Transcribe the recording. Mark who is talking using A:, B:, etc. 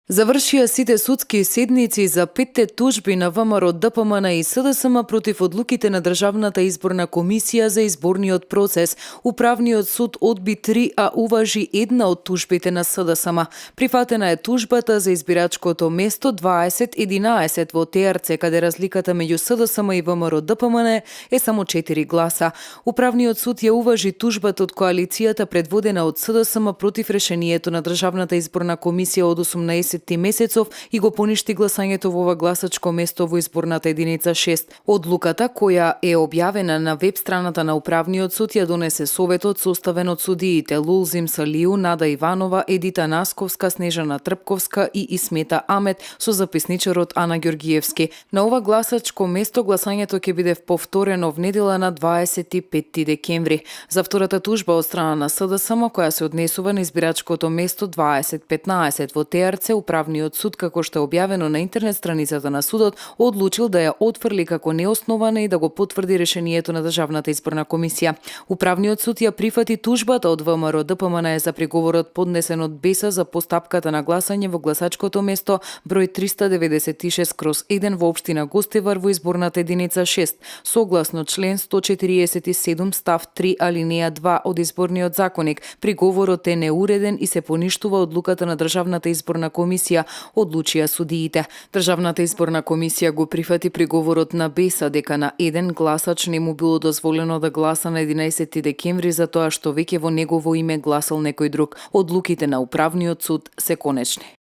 A: Завршија сите судски седници за 5 тужби на ВМРО, ДПМН и СДСМ против одлуките на Државната изборна комисија за изборниот процес. Управниот суд одби 3, а уважи една од тужбите на СДСМ. Прифатена е тужбата за избирачкото место 2011 во ТРЦ, каде разликата меѓу СДСМ и ВМРО ДПМН е само 4 гласа. Управниот суд ја уважи тужбата од коалицијата предводена од СДСМ против решението на Државната изборна комисија од 18 месецов и го поништи гласањето во ова гласачко место во изборната единица 6. Одлуката, која е објавена на веб страната на Управниот суд, ја донесе Советот составен од судиите Лулзим Салиу, Нада Иванова, Едита Насковска, Снежана Трпковска и Исмета Амет со записничарот Ана Ѓоргиевски. На ова гласачко место гласањето ќе биде повторено в недела на 25 декември. За втората тужба од страна на СДСМ, која се однесува на избирачкото место 2015 во ТРЦ, Управниот суд, како што е објавено на интернет страницата на судот, одлучил да ја отфрли како неоснована и да го потврди решението на Државната изборна комисија. Управниот суд ја прифати тужбата од ВМРО ДПМН за приговорот поднесен од БЕСА за постапката на гласање во гласачкото место број 396/1 во општина Гостивар во изборната единица 6, согласно член 147 став 3 алинеја 2 од изборниот законник. Приговорот е неуреден и се поништува одлуката на Државната изборна комисија, одлучија судиите. Државната изборна комисија го прифати приговорот на БЕСА дека на еден гласач не му било дозволено да гласа на 11 декември за тоа што веќе во негово име гласал некој друг. Одлуките на Управниот суд се конечни.